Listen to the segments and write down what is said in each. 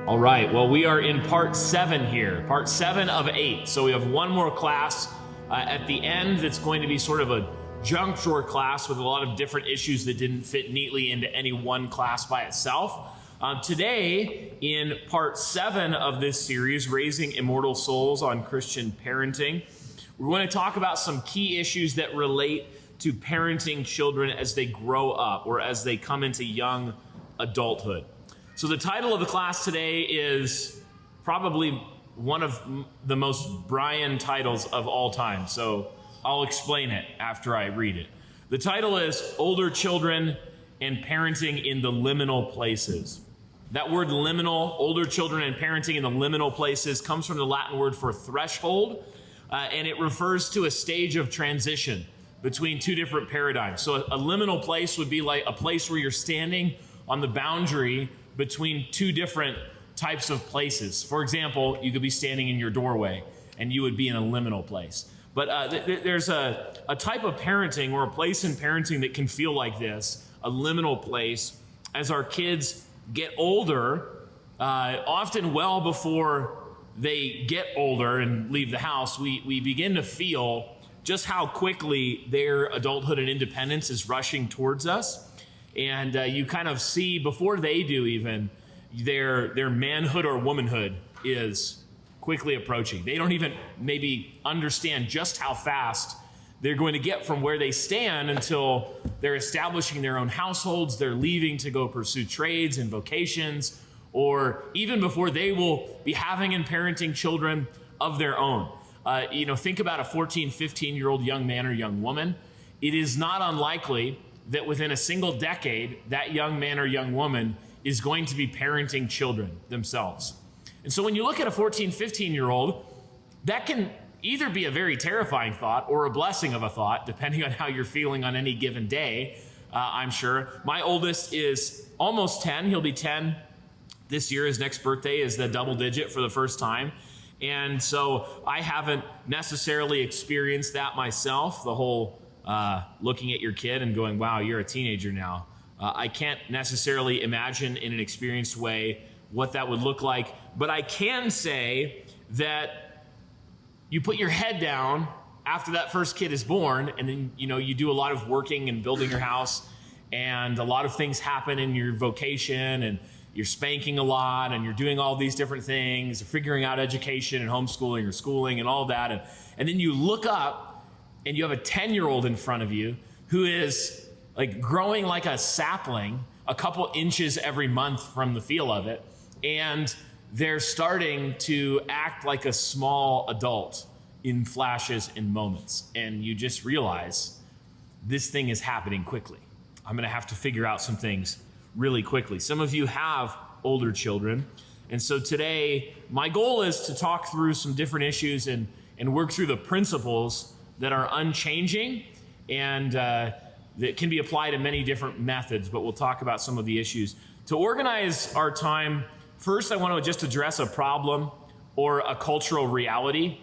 All right, well, we are in part 7 here, part 7 of 8. So we have one more class at the end that's going to be sort of a junk drawer class with a lot of different issues that didn't fit neatly into any one class by itself. Today, in part 7 of this series, Raising Immortal Souls on Christian Parenting, we're going to talk about some key issues that relate to parenting children as they grow up or as they come into young adulthood. So the title of the class today is probably one of the most Brian titles of all time. So I'll explain it after I read it. The title is Older Children and Parenting in the Liminal Places. That word liminal, older children and parenting in the liminal places, comes from the Latin word for threshold, and it refers to a stage of transition between two different paradigms. So a liminal place would be like a place where you're standing on the boundary between two different types of places. For example, you could be standing in your doorway and you would be in a liminal place. But there's a type of parenting or a place in parenting that can feel like this, a liminal place, as our kids get older, often well before they get older and leave the house, we begin to feel just how quickly their adulthood and independence is rushing towards us. And you kind of see, before they do even, their manhood or womanhood is quickly approaching. They don't even maybe understand just how fast they're going to get from where they stand until they're establishing their own households, they're leaving to go pursue trades and vocations, or even before they will be having and parenting children of their own. Think about a 14, 15-year-old young man or young woman. It is not unlikely that within a single decade, that young man or young woman is going to be parenting children themselves. And so when you look at a 14, 15-year-old, that can either be a very terrifying thought or a blessing of a thought, depending on how you're feeling on any given day, I'm sure. My oldest is almost 10. He'll be 10 this year. His next birthday is the double digit for the first time. And so I haven't necessarily experienced that myself, the whole looking at your kid and going, wow, you're a teenager now. I can't necessarily imagine in an experienced way what that would look like, but I can say that you put your head down after that first kid is born, and then you do a lot of working and building your house, and a lot of things happen in your vocation, and you're spanking a lot, and you're doing all these different things, figuring out education and homeschooling or schooling and all that, and then you look up and you have a 10-year-old in front of you who is like growing like a sapling a couple inches every month from the feel of it, and they're starting to act like a small adult in flashes and moments, and you just realize this thing is happening quickly. I'm going to have to figure out some things really quickly. Some of you have older children, and so today my goal is to talk through some different issues and work through the principles that are unchanging and that can be applied in many different methods, but we'll talk about some of the issues. To organize our time, first I want to just address a problem or a cultural reality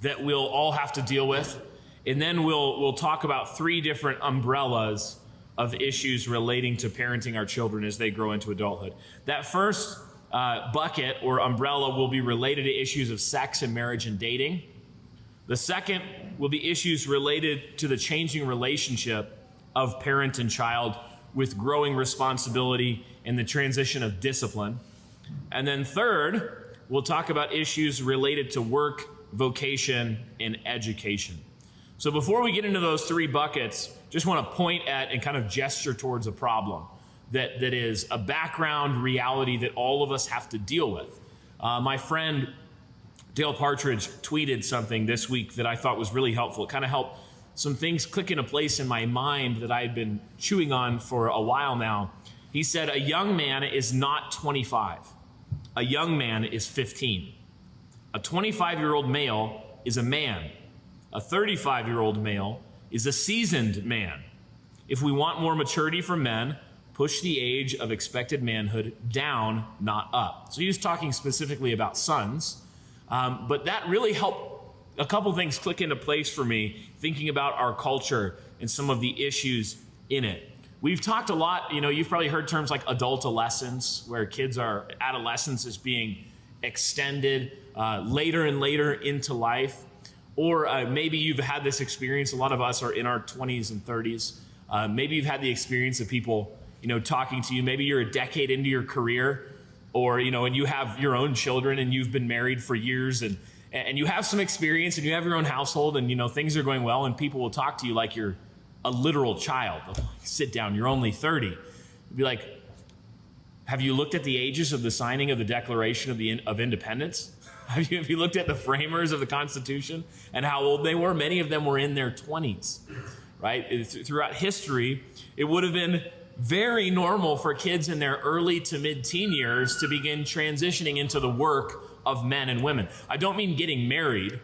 that we'll all have to deal with, and then we'll talk about 3 different umbrellas of issues relating to parenting our children as they grow into adulthood. That first bucket or umbrella will be related to issues of sex and marriage and dating. The second will be issues related to the changing relationship of parent and child with growing responsibility and the transition of discipline. And then third, we'll talk about issues related to work, vocation, and education. So before we get into those 3 buckets, just want to point at and kind of gesture towards a problem that is a background reality that all of us have to deal with. My friend Dale Partridge tweeted something this week that I thought was really helpful. It kind of helped some things click into place in my mind that I had been chewing on for a while now. He said, a young man is not 25. A young man is 15. A 25-year-old male is a man. A 35-year-old male is a seasoned man. If we want more maturity from men, push the age of expected manhood down, not up. So he was talking specifically about sons. But that really helped a couple things click into place for me, thinking about our culture and some of the issues in it. we've talked a lot, you've probably heard terms like adultolescence, where adolescence is being extended later and later into life. Or maybe you've had this experience. A lot of us are in our 20s and 30s. Maybe you've had the experience of people, talking to you. Maybe you're a decade into your career, or, and you have your own children and you've been married for years, and you have some experience and you have your own household, and, things are going well, and people will talk to you like you're a literal child. They'll sit down, you're only 30. You'll be like, have you looked at the ages of the signing of the Declaration of Independence? Have you looked at the framers of the Constitution and how old they were? Many of them were in their 20s, right? Throughout history, it would have been very normal for kids in their early to mid-teen years to begin transitioning into the work of men and women. I don't mean getting married.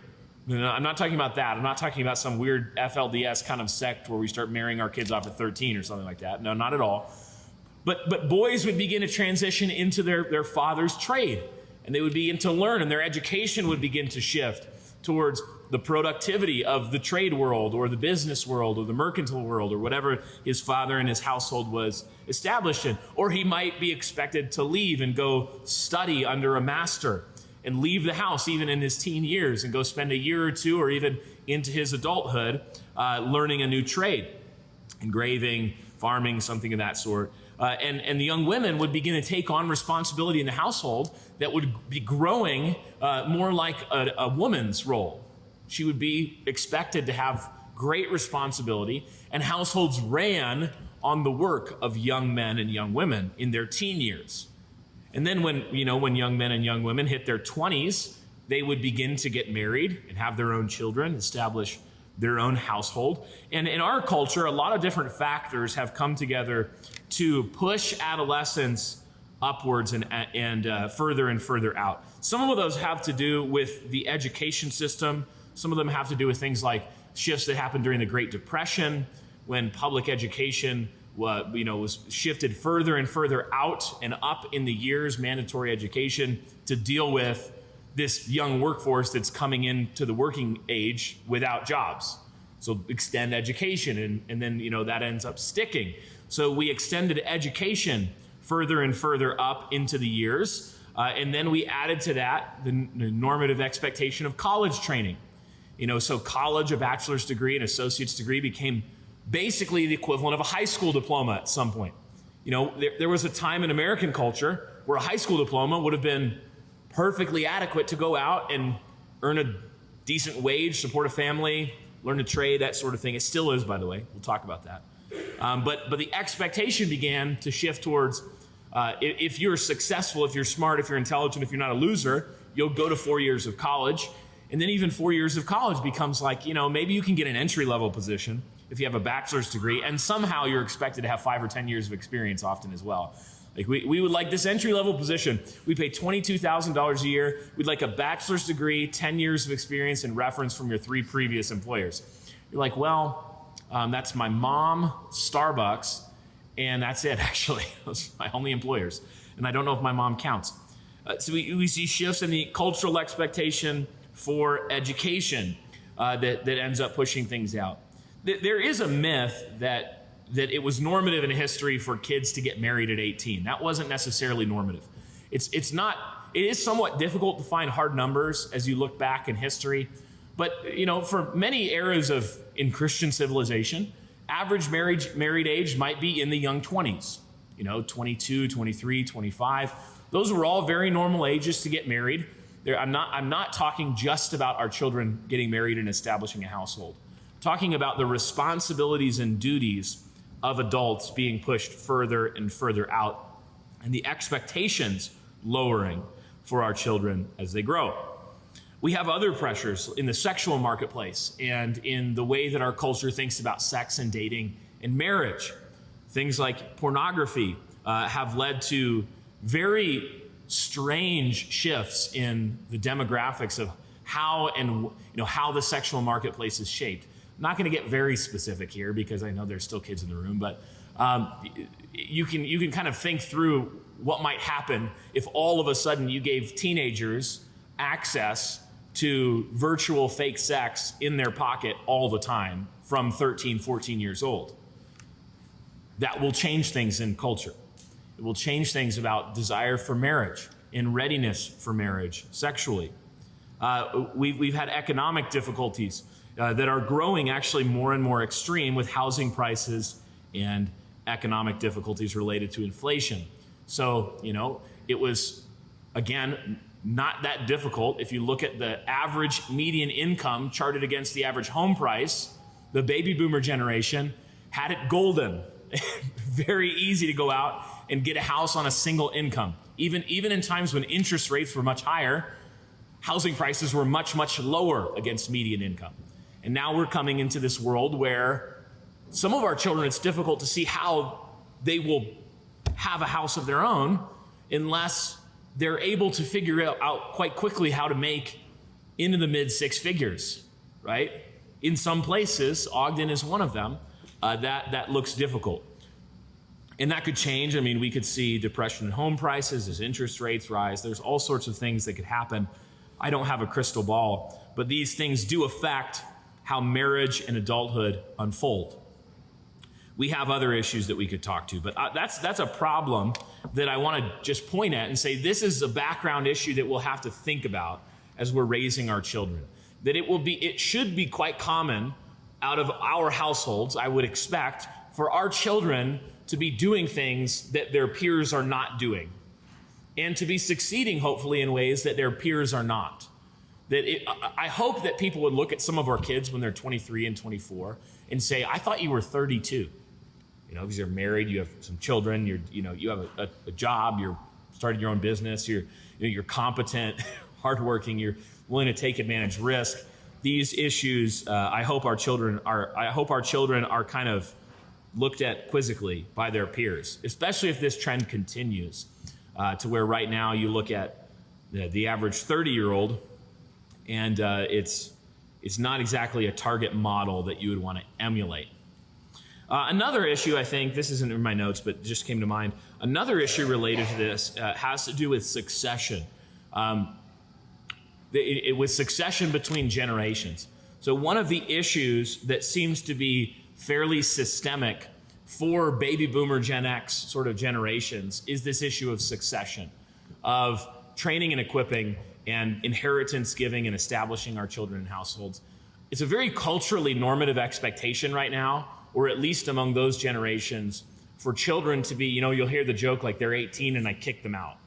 I'm not talking about that. I'm not talking about some weird FLDS kind of sect where we start marrying our kids off at 13 or something like that. No, not at all. But boys would begin to transition into their father's trade, and they would begin to learn, and their education would begin to shift towards the productivity of the trade world or the business world or the mercantile world or whatever his father and his household was established in. Or he might be expected to leave and go study under a master and leave the house even in his teen years and go spend a year or two or even into his adulthood learning a new trade, engraving, farming, something of that sort. And the young women would begin to take on responsibility in the household that would be growing more like a woman's role. She would be expected to have great responsibility, and households ran on the work of young men and young women in their teen years. And then when young men and young women hit their 20s, they would begin to get married and have their own children, establish their own household. And in our culture, a lot of different factors have come together to push adolescence upwards and further and further out. Some of those have to do with the education system. Some of them have to do with things like shifts that happened during the Great Depression, when public education was shifted further and further out and up in the years, mandatory education, to deal with this young workforce that's coming into the working age without jobs. So extend education, and then that ends up sticking. So we extended education further and further up into the years, and then we added to that the normative expectation of college training. So college, a bachelor's degree, an associate's degree became basically the equivalent of a high school diploma at some point. There was a time in American culture where a high school diploma would have been perfectly adequate to go out and earn a decent wage, support a family, learn a trade, that sort of thing. It still is, by the way. We'll talk about that. But the expectation began to shift towards if you're successful, if you're smart, if you're intelligent, if you're not a loser, you'll go to 4 years of college. And then even 4 years of college becomes like, maybe you can get an entry-level position if you have a bachelor's degree, and somehow you're expected to have 5 or 10 years of experience often as well. Like we would like this entry-level position. We pay $22,000 a year. We'd like a bachelor's degree, 10 years of experience, and reference from your 3 previous employers. You're like, well, that's my mom, Starbucks, and that's it, actually. Those are my only employers. And I don't know if my mom counts. So we see shifts in the cultural expectation for education that ends up pushing things out. There is a myth that it was normative in history for kids to get married at 18. That wasn't necessarily normative. It is somewhat difficult to find hard numbers as you look back in history. But, for many eras in Christian civilization, average married age might be in the young 20s, 22, 23, 25. Those were all very normal ages to get married. I'm not talking just about our children getting married and establishing a household. I'm talking about the responsibilities and duties of adults being pushed further and further out, and the expectations lowering for our children as they grow. We have other pressures in the sexual marketplace and in the way that our culture thinks about sex and dating and marriage. Things like pornography have led to very strange shifts in the demographics of how the sexual marketplace is shaped. I'm not going to get very specific here because I know there's still kids in the room, but you can kind of think through what might happen if all of a sudden you gave teenagers access to virtual fake sex in their pocket all the time from 13, 14 years old. that will change things in culture. It will change things about desire for marriage and readiness for marriage sexually. We've had economic difficulties that are growing actually more and more extreme with housing prices and economic difficulties related to inflation. So, it was, again, not that difficult. If you look at the average median income charted against the average home price, the baby boomer generation had it golden. Very easy to go out and get a house on a single income. Even in times when interest rates were much higher, housing prices were much, much lower against median income. And now we're coming into this world where some of our children, it's difficult to see how they will have a house of their own unless they're able to figure out quite quickly how to make into the mid six figures, right? In some places, Ogden is one of them, that looks difficult. And that could change. I mean, we could see depression in home prices as interest rates rise. There's all sorts of things that could happen. I don't have a crystal ball, but these things do affect how marriage and adulthood unfold. We have other issues that we could talk to, but that's a problem that I want to just point at and say this is a background issue that we'll have to think about as we're raising our children. That it should be quite common out of our households, I would expect, for our children to be doing things that their peers are not doing, and to be succeeding, hopefully, in ways that their peers are not. I hope that people would look at some of our kids when they're 23 and 24 and say, I thought you were 32. Because you're married, you have some children, you have a job, you're starting your own business, you're competent, hardworking, you're willing to take advantage risk. These issues, I hope our children are kind of looked at quizzically by their peers, especially if this trend continues to where right now you look at the average 30-year-old and it's not exactly a target model that you would want to emulate. Another issue, I think, this isn't in my notes, but it just came to mind. Another issue related to this has to do with succession. With succession between generations. So one of the issues that seems to be fairly systemic for baby boomer Gen X sort of generations is this issue of succession, of training and equipping and inheritance giving and establishing our children in households. It's a very culturally normative expectation right now, or at least among those generations, for children to be, you'll hear the joke like they're 18 and I kick them out.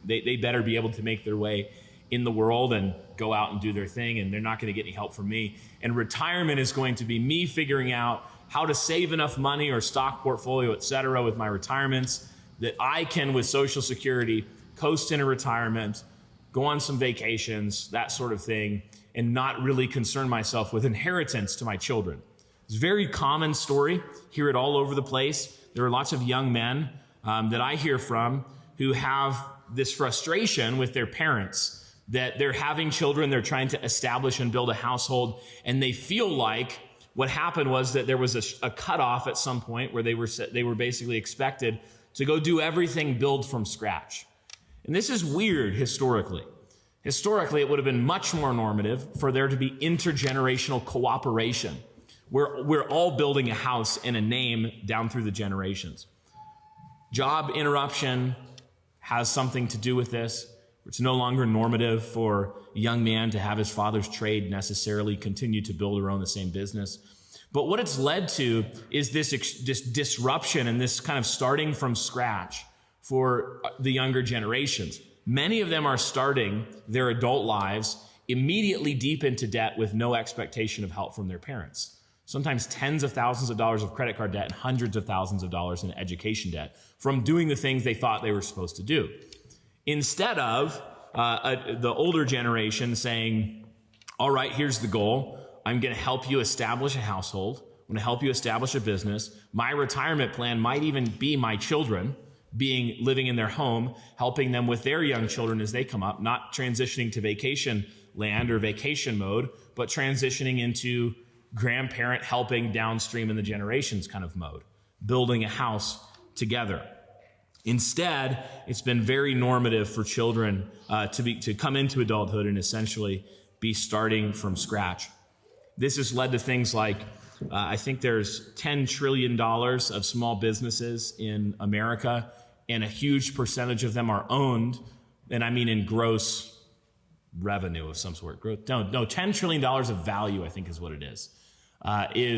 They better be able to make their way in the world and go out and do their thing, and they're not going to get any help from me. And retirement is going to be me figuring out how to save enough money or stock portfolio, et cetera, with my retirements that I can, with Social Security, coast into retirement, go on some vacations, that sort of thing, and not really concern myself with inheritance to my children. It's a very common story. Hear it all over the place. There are lots of young men that I hear from who have this frustration with their parents that they're having children, they're trying to establish and build a household, and they feel like what happened was that there was a cutoff at some point where they were basically expected to go do everything build from scratch. And this is weird historically. Historically, it would have been much more normative for there to be intergenerational cooperation. We're all building a house and a name down through the generations. Job interruption has something to do with this. It's no longer normative for a young man to have his father's trade necessarily continue to build or own the same business. But what it's led to is this disruption and this kind of starting from scratch for the younger generations. Many of them are starting their adult lives immediately deep into debt with no expectation of help from their parents. Sometimes tens of thousands of dollars of credit card debt and hundreds of thousands of dollars in education debt from doing the things they thought they were supposed to do. Instead of the older generation saying, all right, here's the goal. I'm going to help you establish a household. I'm going to help you establish a business. My retirement plan might even be my children living in their home, helping them with their young children as they come up, not transitioning to vacation land or vacation mode, but transitioning into grandparent helping downstream in the generations kind of mode, building a house together. Instead, it's been very normative for children to come into adulthood and essentially be starting from scratch. This has led to things like I think there's $10 trillion of small businesses in America, and a huge percentage of them are owned, and I mean in gross revenue of some sort. No, $10 trillion of value, I think is what it is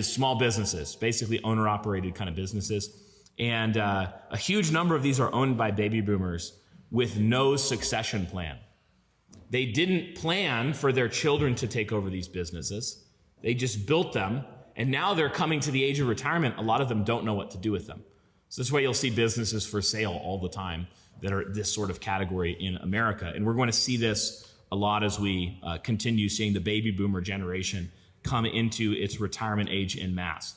small businesses, basically owner-operated kind of businesses. And a huge number of these are owned by baby boomers with no succession plan. They didn't plan for their children to take over these businesses. They just built them, and now they're coming to the age of retirement. A lot of them don't know what to do with them. So that's why you'll see businesses for sale all the time that are this sort of category in America. And we're going to see this a lot as we continue seeing the baby boomer generation come into its retirement age en masse.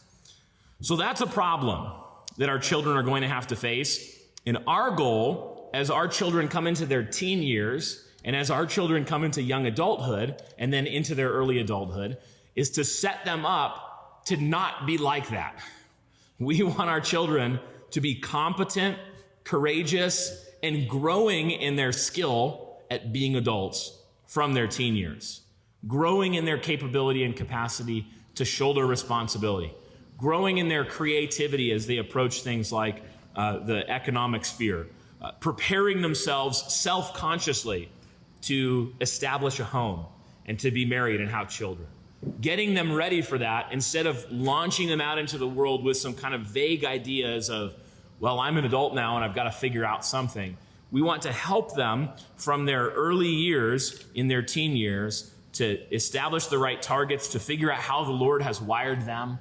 So that's a problem that our children are going to have to face. And our goal, as our children come into their teen years, and as our children come into young adulthood, and then into their early adulthood, is to set them up to not be like that. We want our children to be competent, courageous, and growing in their skill at being adults from their teen years, growing in their capability and capacity to shoulder responsibility, growing in their creativity as they approach things like the economic sphere, preparing themselves self-consciously to establish a home and to be married and have children, getting them ready for that instead of launching them out into the world with some kind of vague ideas of, well, I'm an adult now and I've got to figure out something. We want to help them from their early years, in their teen years, to establish the right targets, to figure out how the Lord has wired them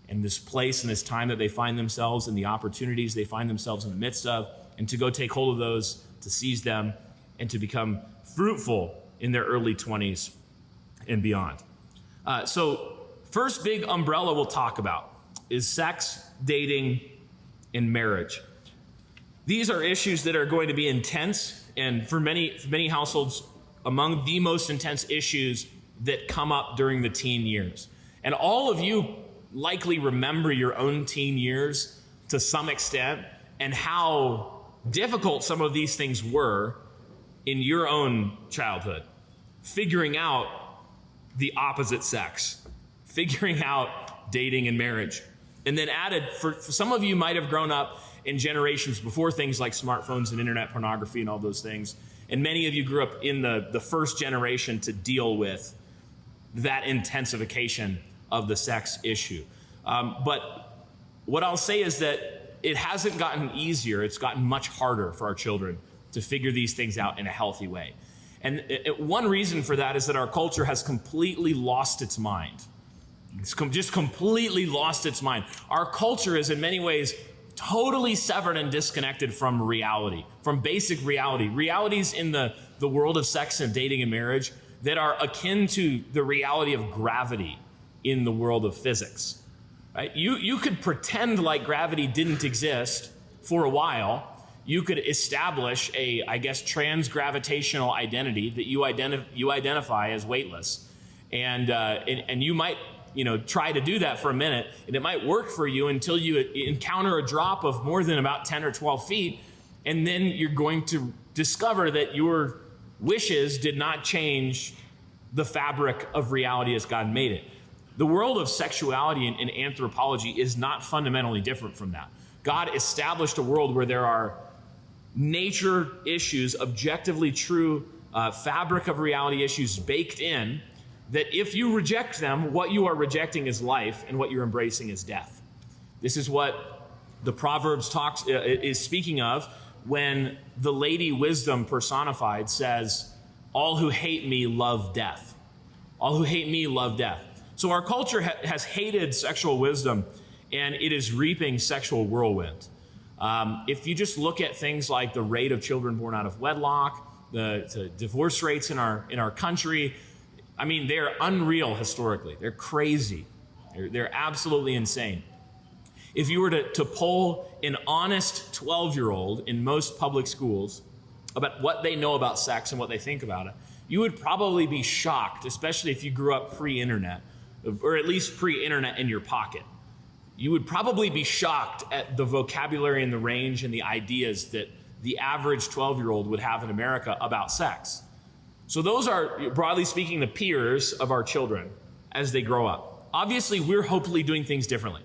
in this place and this time that they find themselves and the opportunities they find themselves in the midst of, and to go take hold of those, to seize them, and to become fruitful in their early 20s and beyond. So first big umbrella we'll talk about is sex, dating, and marriage. These are issues that are going to be intense, and for many households, among the most intense issues that come up during the teen years. And all of you likely remember your own teen years to some extent, and how difficult some of these things were in your own childhood. Figuring out the opposite sex, figuring out dating and marriage. And then added, for some of you might have grown up in generations before things like smartphones and internet pornography and all those things. And many of you grew up in the first generation to deal with that intensification of the sex issue. But what I'll say is that it hasn't gotten easier. It's gotten much harder for our children to figure these things out in a healthy way. And one reason for that is that our culture has completely lost its mind. It's just completely lost its mind. Our culture is in many ways totally severed and disconnected from reality, from basic reality. Realities in the world of sex and dating and marriage that are akin to the reality of gravity in the world of physics. Right? You could pretend like gravity didn't exist for a while. You could establish a, I guess, trans-gravitational identity that you identify as weightless. And you might, try to do that for a minute, and it might work for you until you encounter a drop of more than about 10 or 12 feet, and then you're going to discover that your wishes did not change the fabric of reality as God made it. The world of sexuality and anthropology is not fundamentally different from that. God established a world where there are nature issues, objectively true fabric of reality issues baked in, that if you reject them, what you are rejecting is life, and what you're embracing is death. This is what the Proverbs is speaking of when the Lady Wisdom personified says, all who hate me love death. All who hate me love death. So our culture has hated sexual wisdom, and it is reaping sexual whirlwind. If you just look at things like the rate of children born out of wedlock, the divorce rates in our country, I mean, they're unreal historically. They're crazy. They're absolutely insane. If you were to poll an honest 12-year-old in most public schools about what they know about sex and what they think about it, you would probably be shocked, especially if you grew up pre-internet, or at least pre-internet in your pocket. You would probably be shocked at the vocabulary and the range and the ideas that the average 12-year-old would have in America about sex. So those are, broadly speaking, the peers of our children as they grow up. obviously we're hopefully doing things differently.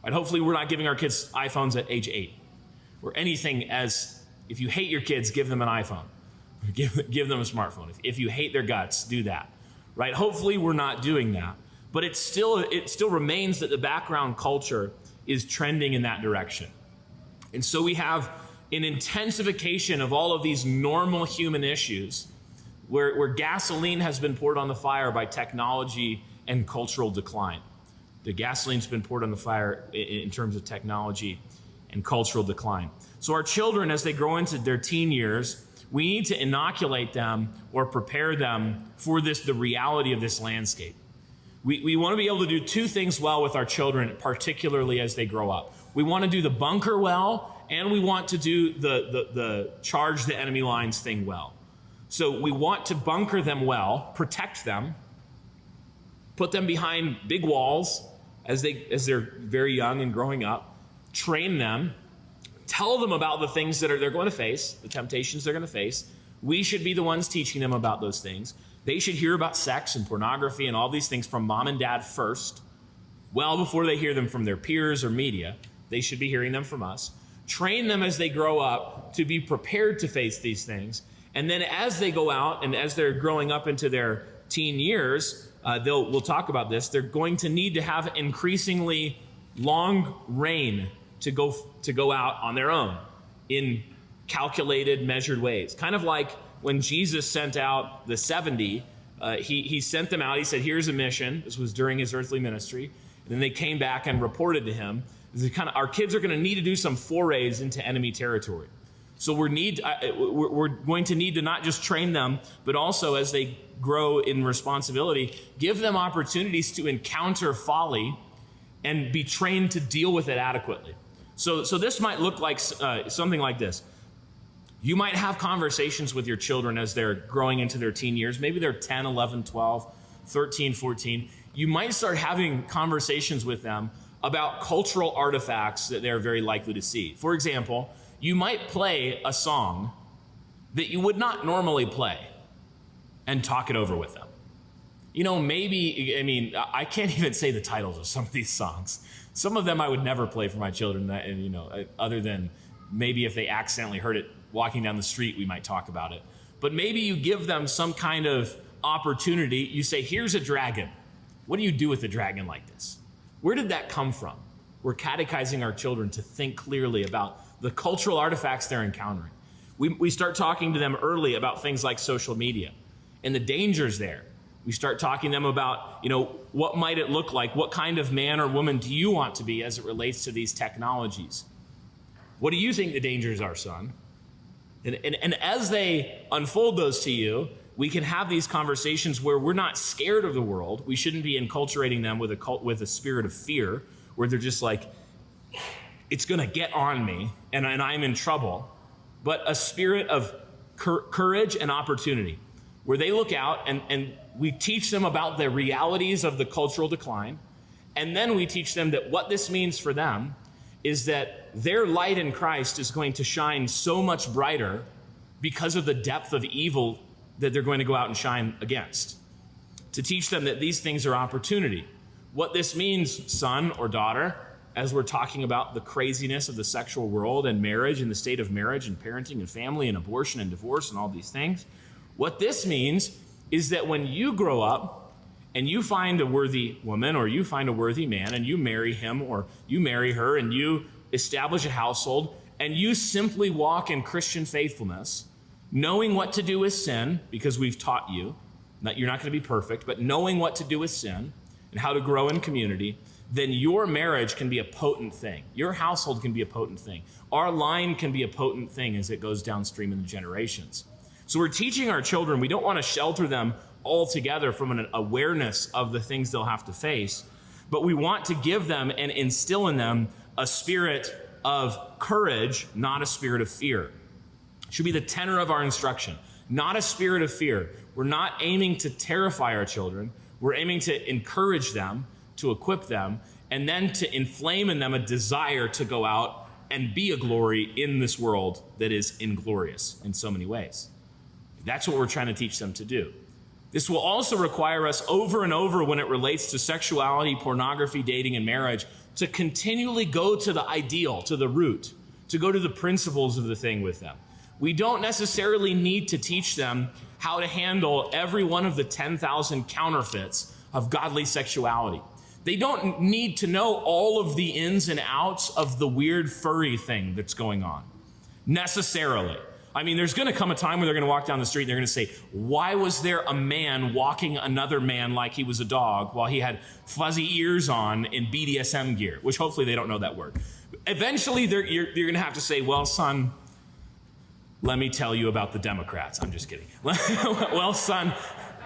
Right? Hopefully we're not giving our kids iPhones at age 8 or anything as, if you hate your kids, give them an iPhone. Give them a smartphone. If you hate their guts, do that. Right? Hopefully we're not doing that. But it still remains that the background culture is trending in that direction. And so we have an intensification of all of these normal human issues where gasoline has been poured on the fire by technology and cultural decline. The gasoline's been poured on the fire in terms of technology and cultural decline. So our children, as they grow into their teen years, we need to inoculate them or prepare them for the reality of this landscape. We want to be able to do two things well with our children, particularly as they grow up. We want to do the bunker well, and we want to do the charge the enemy lines thing well. So we want to bunker them well, protect them, put them behind big walls as they're very young and growing up, train them, tell them about the things that they're going to face, the temptations they're going to face. We should be the ones teaching them about those things. They should hear about sex and pornography and all these things from mom and dad first, well before they hear them from their peers or media. They should be hearing them from us. Train them as they grow up to be prepared to face these things. And then as they go out and as they're growing up into their teen years, we'll talk about this, they're going to need to have increasingly long reign to go out on their own in calculated, measured ways. Kind of like when Jesus sent out the 70, he sent them out. He said, here's a mission. This was during his earthly ministry. And then they came back and reported to him. Our kids are going to need to do some forays into enemy territory. So we're going to need to not just train them, but also as they grow in responsibility, give them opportunities to encounter folly and be trained to deal with it adequately. So this might look like something like this. You might have conversations with your children as they're growing into their teen years. Maybe they're 10, 11, 12, 13, 14. You might start having conversations with them about cultural artifacts that they're very likely to see. For example, you might play a song that you would not normally play and talk it over with them. I can't even say the titles of some of these songs. Some of them I would never play for my children, other than maybe if they accidentally heard it walking down the street, we might talk about it. But maybe you give them some kind of opportunity. You say, here's a dragon. What do you do with a dragon like this? Where did that come from? We're catechizing our children to think clearly about the cultural artifacts they're encountering. We start talking to them early about things like social media and the dangers there. We start talking to them about, what might it look like? What kind of man or woman do you want to be as it relates to these technologies? What do you think the dangers are, son? And as they unfold those to you, we can have these conversations where we're not scared of the world. We shouldn't be enculturating them with a spirit of fear, where they're just like, it's going to get on me and I'm in trouble. But a spirit of courage and opportunity, where they look out and we teach them about the realities of the cultural decline. And then we teach them that what this means for them is that their light in Christ is going to shine so much brighter because of the depth of evil that they're going to go out and shine against. To teach them that these things are opportunity. What this means, son or daughter, as we're talking about the craziness of the sexual world and marriage and the state of marriage and parenting and family and abortion and divorce and all these things, what this means is that when you grow up and you find a worthy woman or you find a worthy man and you marry him or you marry her and you establish a household and you simply walk in Christian faithfulness, knowing what to do with sin, because we've taught you that you're not going to be perfect, but knowing what to do with sin and how to grow in community, then your marriage can be a potent thing. Your household can be a potent thing. Our line can be a potent thing as it goes downstream in the generations. So we're teaching our children, we don't want to shelter them altogether from an awareness of the things they'll have to face, but we want to give them and instill in them a spirit of courage, not a spirit of fear. It should be the tenor of our instruction, not a spirit of fear. We're not aiming to terrify our children. We're aiming to encourage them, to equip them, and then to inflame in them a desire to go out and be a glory in this world that is inglorious in so many ways. That's what we're trying to teach them to do. This will also require us over and over when it relates to sexuality, pornography, dating, and marriage to continually go to the ideal, to the root, to go to the principles of the thing with them. We don't necessarily need to teach them how to handle every one of the 10,000 counterfeits of godly sexuality. They don't need to know all of the ins and outs of the weird furry thing that's going on, necessarily. I mean, there's going to come a time where they're going to walk down the street and they're going to say, why was there a man walking another man like he was a dog while he had fuzzy ears on in BDSM gear? Which hopefully they don't know that word. Eventually, you're going to have to say, well, son, let me tell you about the Democrats. I'm just kidding. Well, son,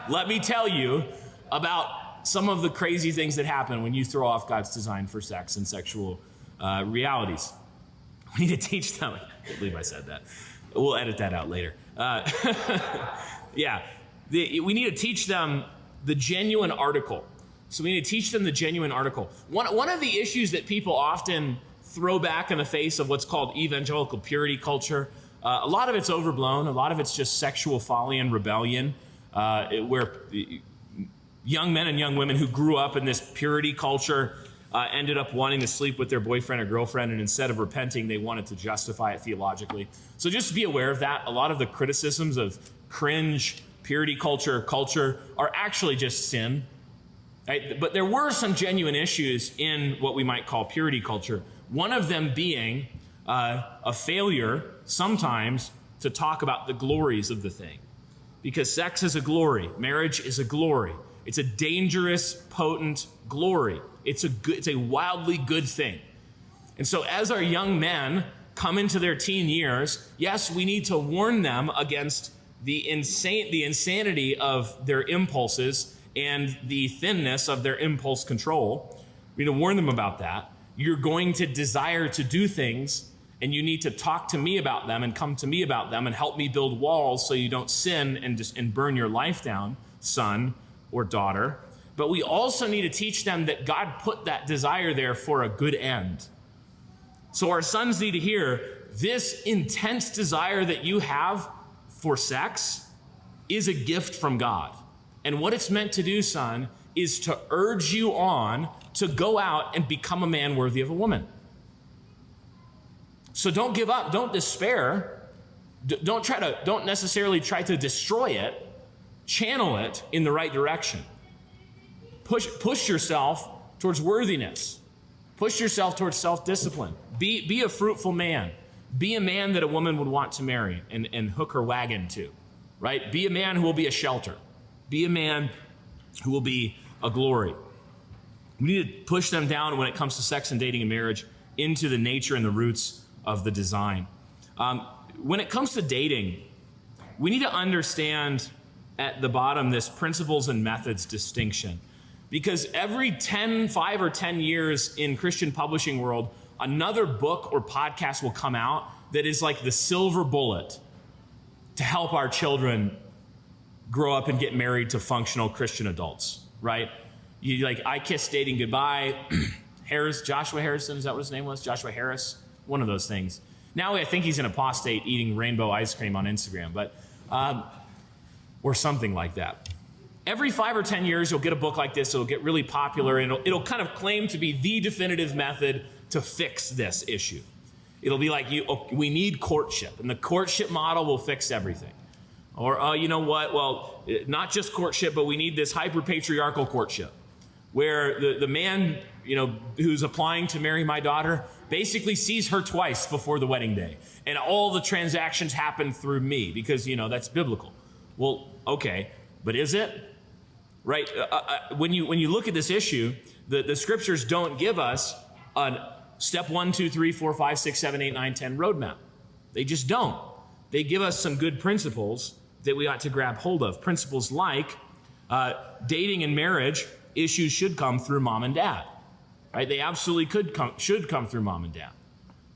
let me tell you about some of the crazy things that happen when you throw off God's design for sex and sexual realities. We need to teach them. I can't believe I said that. We'll edit that out later. Yeah, we need to teach them the genuine article. So we need to teach them the genuine article. One of the issues that people often throw back in the face of what's called evangelical purity culture, a lot of it's overblown. A lot of it's just sexual folly and rebellion, where young men and young women who grew up in this purity culture ended up wanting to sleep with their boyfriend or girlfriend, and instead of repenting, they wanted to justify it theologically. So just be aware of that. A lot of the criticisms of cringe purity culture are actually just sin. Right? But there were some genuine issues in what we might call purity culture. One of them being a failure sometimes to talk about the glories of the thing. Because sex is a glory. Marriage is a glory. It's a dangerous, potent glory. It's a wildly good thing. And so as our young men come into their teen years, yes, we need to warn them against the insanity of their impulses and the thinness of their impulse control. We need to warn them about that. You're going to desire to do things, and you need to talk to me about them and come to me about them and help me build walls so you don't sin and burn your life down, son or daughter. But we also need to teach them that God put that desire there for a good end. So our sons need to hear this intense desire that you have for sex is a gift from God. And what it's meant to do, son, is to urge you on to go out and become a man worthy of a woman. So don't give up, don't despair. Don't necessarily try to destroy it. Channel it in the right direction. Push yourself towards worthiness. Push yourself towards self-discipline. Be a fruitful man. Be a man that a woman would want to marry and hook her wagon to, right? Be a man who will be a shelter. Be a man who will be a glory. We need to push them down when it comes to sex and dating and marriage into the nature and the roots of the design. When it comes to dating, we need to understand at the bottom this principles and methods distinction. Because every 5 or 10 years in Christian publishing world, another book or podcast will come out that is like the silver bullet to help our children grow up and get married to functional Christian adults, right? You like, I Kissed Dating Goodbye, Joshua Harrison, is that what his name was? Joshua Harris, one of those things. Now I think he's an apostate eating rainbow ice cream on Instagram, but or something like that. Every 5 or 10 years, you'll get a book like this. It'll get really popular, and it'll kind of claim to be the definitive method to fix this issue. It'll be like, we need courtship, and the courtship model will fix everything. Or, you know what? Well, not just courtship, but we need this hyper-patriarchal courtship, where the man, who's applying to marry my daughter basically sees her twice before the wedding day, and all the transactions happen through me because, that's biblical. Well, okay, but is it? Right? When you look at this issue, the scriptures don't give us a step 1, 2, 3, 4, 5, 6, 7, 8, 9, 10 roadmap. They just don't. They give us some good principles that we ought to grab hold of. Principles like dating and marriage issues should come through mom and dad. Right? They absolutely should come through mom and dad.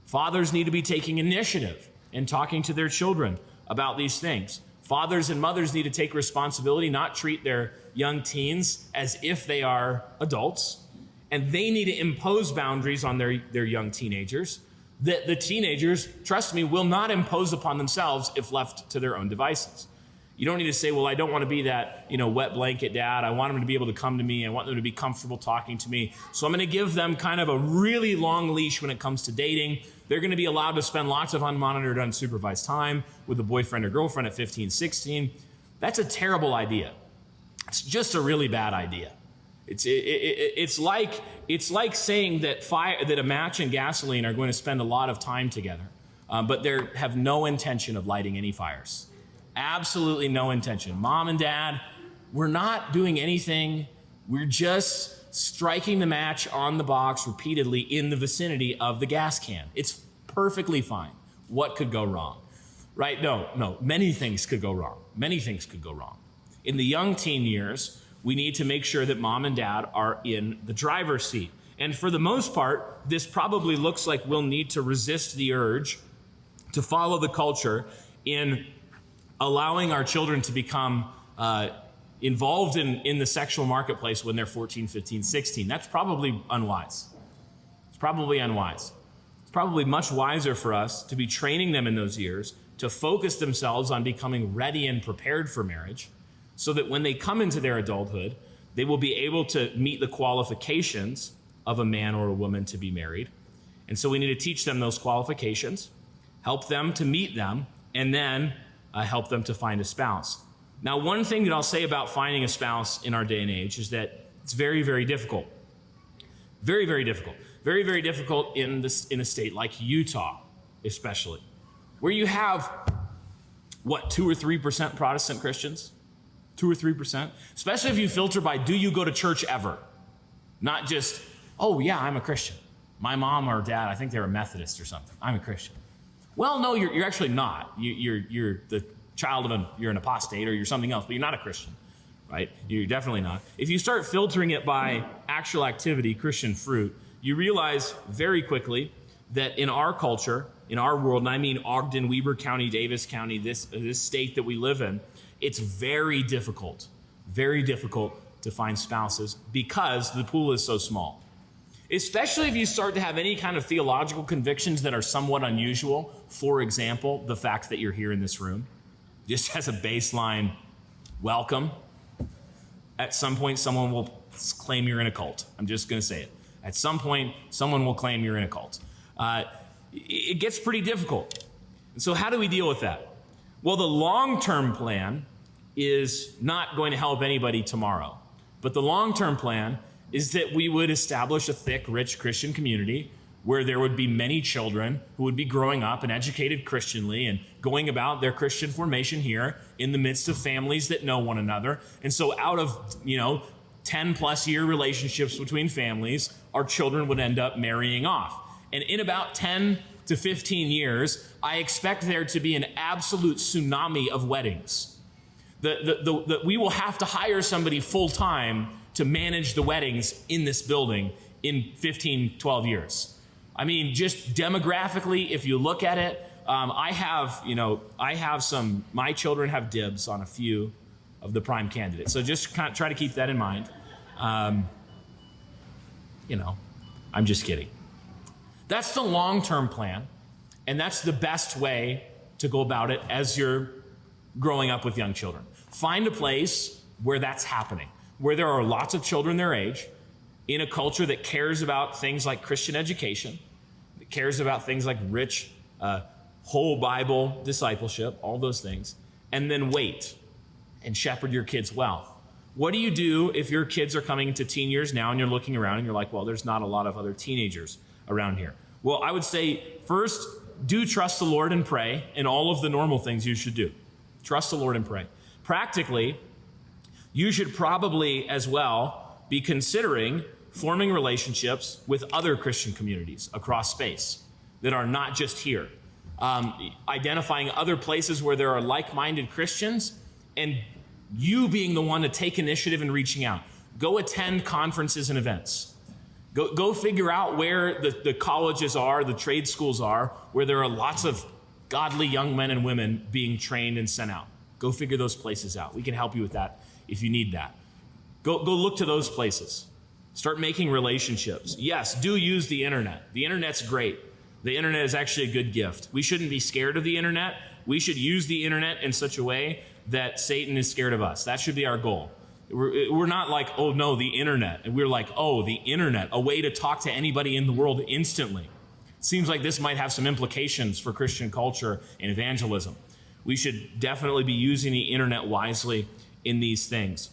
Fathers need to be taking initiative and talking to their children about these things. Fathers and mothers need to take responsibility, not treat their young teens as if they are adults. And they need to impose boundaries on their young teenagers that the teenagers, trust me, will not impose upon themselves if left to their own devices. You don't need to say, well, I don't want to be that, wet blanket dad. I want them to be able to come to me. I want them to be comfortable talking to me. So I'm going to give them kind of a really long leash when it comes to dating. They're going to be allowed to spend lots of unmonitored, unsupervised time with a boyfriend or girlfriend at 15, 16. That's a terrible idea. It's just a really bad idea. It's like saying that a match and gasoline are going to spend a lot of time together, but they have no intention of lighting any fires. Absolutely no intention. Mom and dad, we're not doing anything. We're just striking the match on the box repeatedly in the vicinity of the gas can. It's perfectly fine. What could go wrong? Right? No. Many things could go wrong. Many things could go wrong. In the young teen years, we need to make sure that mom and dad are in the driver's seat. And for the most part, this probably looks like we'll need to resist the urge to follow the culture in allowing our children to become involved in the sexual marketplace when they're 14, 15, 16. That's probably unwise. It's probably unwise. It's probably much wiser for us to be training them in those years to focus themselves on becoming ready and prepared for marriage, so that when they come into their adulthood, they will be able to meet the qualifications of a man or a woman to be married. And so we need to teach them those qualifications, help them to meet them, and then help them to find a spouse. Now, one thing that I'll say about finding a spouse in our day and age is that it's very, very difficult. Very, very difficult. Very, very difficult in a state like Utah, especially, where you have, 2 or 3% Protestant Christians? 2 or 3%? Especially if you filter by, do you go to church ever? Not just, oh yeah, I'm a Christian. My mom or dad, I think they're a Methodist or something. I'm a Christian. Well, no, you're actually not. You're the child of you're an apostate or you're something else, but you're not a Christian, right? You're definitely not. If you start filtering it by actual activity, Christian fruit, you realize very quickly that in our culture, in our world, and I mean Ogden, Weber County, Davis County, this state that we live in, it's very difficult to find spouses because the pool is so small. Especially if you start to have any kind of theological convictions that are somewhat unusual. For example, the fact that you're here in this room, just as a baseline welcome. At some point, someone will claim you're in a cult. I'm just going to say it. At some point, someone will claim you're in a cult. It gets pretty difficult. And so how do we deal with that? Well, the long-term plan is not going to help anybody tomorrow. But the long-term plan is that we would establish a thick, rich Christian community where there would be many children who would be growing up and educated Christianly and going about their Christian formation here in the midst of families that know one another. And so out of, 10 plus year relationships between families, our children would end up marrying off. And in about 10 to 15 years, I expect there to be an absolute tsunami of weddings. We will have to hire somebody full-time to manage the weddings in this building in 15, 12 years. I mean, just demographically, if you look at it, my children have dibs on a few of the prime candidates. So just kind of try to keep that in mind. I'm just kidding. That's the long-term plan, and that's the best way to go about it as you're growing up with young children. Find a place where that's happening, where there are lots of children their age, in a culture that cares about things like Christian education, that cares about things like rich, whole Bible discipleship, all those things, and then wait and shepherd your kids well. What do you do if your kids are coming into teen years now and you're looking around and you're like, well, there's not a lot of other teenagers around here? Well, I would say, first, do trust the Lord and pray, and all of the normal things you should do. Trust the Lord and pray. Practically, you should probably as well be considering forming relationships with other Christian communities across space that are not just here. Identifying other places where there are like-minded Christians, and you being the one to take initiative in reaching out. Go attend conferences and events. Go figure out where the colleges are, the trade schools are, where there are lots of godly young men and women being trained and sent out. Go figure those places out. We can help you with that if you need that. Go look to those places. Start making relationships. Yes, do use the internet. The internet's great. The internet is actually a good gift. We shouldn't be scared of the internet. We should use the internet in such a way that Satan is scared of us. That should be our goal. We're not like, oh no, the internet. And we're like, oh, the internet, a way to talk to anybody in the world instantly. Seems like this might have some implications for Christian culture and evangelism. We should definitely be using the internet wisely in these things.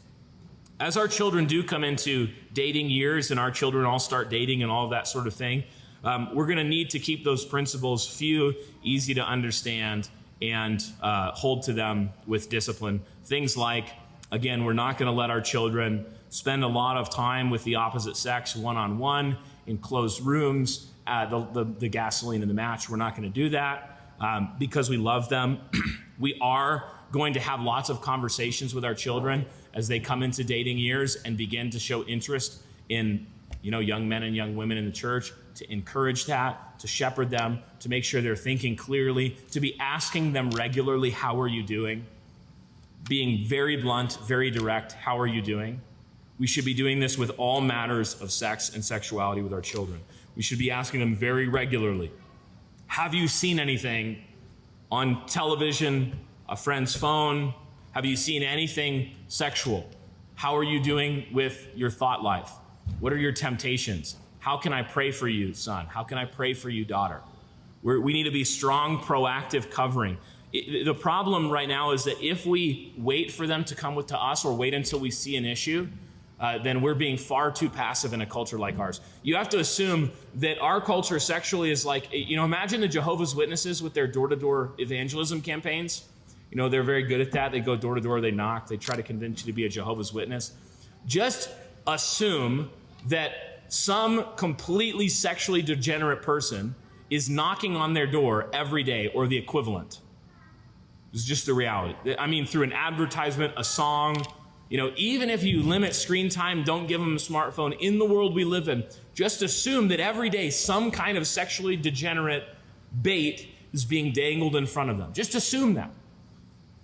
As our children do come into dating years and our children all start dating and all of that sort of thing, we're going to need to keep those principles few, easy to understand, and hold to them with discipline. Things like, again, we're not going to let our children spend a lot of time with the opposite sex one-on-one in closed rooms, the gasoline and the match. We're not going to do that because we love them. We are going to have lots of conversations with our children as they come into dating years and begin to show interest in, young men and young women in the church, to encourage that, to shepherd them, to make sure they're thinking clearly, to be asking them regularly, how are you doing? Being very blunt, very direct, how are you doing? We should be doing this with all matters of sex and sexuality with our children. We should be asking them very regularly, have you seen anything on television, a friend's phone? Have you seen anything sexual? How are you doing with your thought life? What are your temptations? How can I pray for you, son? How can I pray for you, daughter? We need to be strong, proactive covering. The problem right now is that if we wait for them to come to us or wait until we see an issue, then we're being far too passive in a culture like ours. You have to assume that our culture sexually is like, imagine the Jehovah's Witnesses with their door-to-door evangelism campaigns. They're very good at that. They go door to door, they knock, they try to convince you to be a Jehovah's Witness. Just assume that some completely sexually degenerate person is knocking on their door every day or the equivalent. It's just the reality. I mean, through an advertisement, a song, even if you limit screen time, don't give them a smartphone, in the world we live in, just assume that every day some kind of sexually degenerate bait is being dangled in front of them. Just assume that.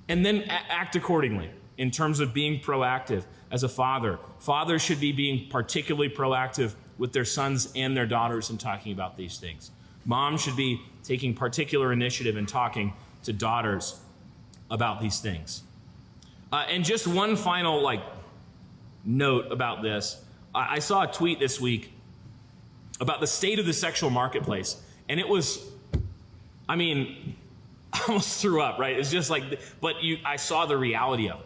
And then act accordingly in terms of being proactive as a father. Fathers should be being particularly proactive with their sons and their daughters in talking about these things. Moms should be taking particular initiative in talking to daughters about these things. And just one final note about this. I saw a tweet this week about the state of the sexual marketplace. And it was, I almost threw up, right? It's just I saw the reality of it.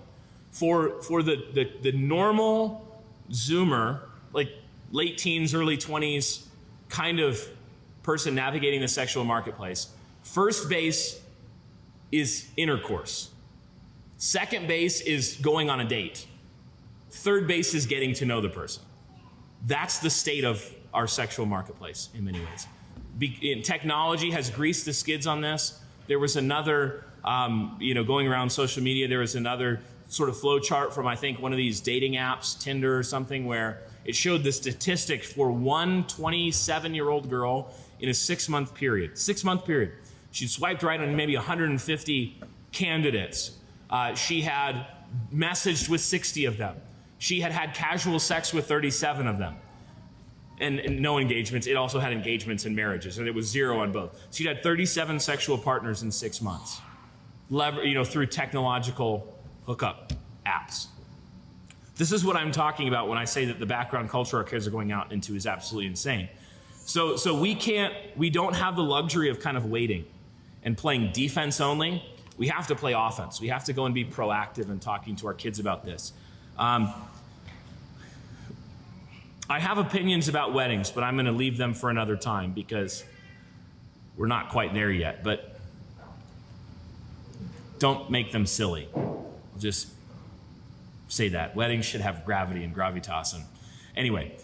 For the normal Zoomer, late teens, early 20s kind of person navigating the sexual marketplace, first base is intercourse. Second base is going on a date. Third base is getting to know the person. That's the state of our sexual marketplace in many ways. Technology has greased the skids on this. There was another, going around social media, there was another sort of flow chart from, I think, one of these dating apps, Tinder or something, where it showed the statistic for one 27-year-old girl in a 6-month period. 6-month period. She swiped right on maybe 150 candidates. She had messaged with 60 of them. She had casual sex with 37 of them. And no engagements. It also had engagements and marriages, and it was 0 on both. She'd had 37 sexual partners in 6 months, through technological hookup apps. This is what I'm talking about when I say that the background culture our kids are going out into is absolutely insane. So we don't have the luxury of kind of waiting and playing defense only. We have to play offense. We have to go and be proactive in talking to our kids about this. I have opinions about weddings, but I'm going to leave them for another time because we're not quite there yet. But don't make them silly. I'll just say that. Weddings should have gravity and gravitas. And anyway,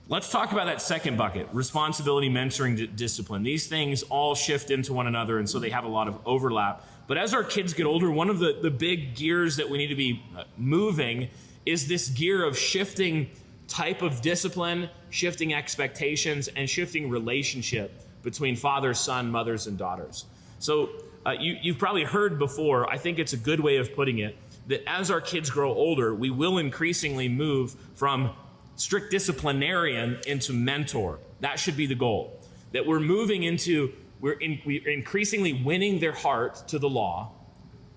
let's talk about that second bucket, responsibility, mentoring, discipline. These things all shift into one another, and so they have a lot of overlap. But as our kids get older, one of the big gears that we need to be moving is this gear of shifting type of discipline, shifting expectations, and shifting relationship between father, son, mothers, and daughters. So you've probably heard before, I think it's a good way of putting it, that as our kids grow older, we will increasingly move from strict disciplinarian into mentor. That should be the goal. That we're moving into, we're increasingly winning their heart to the law.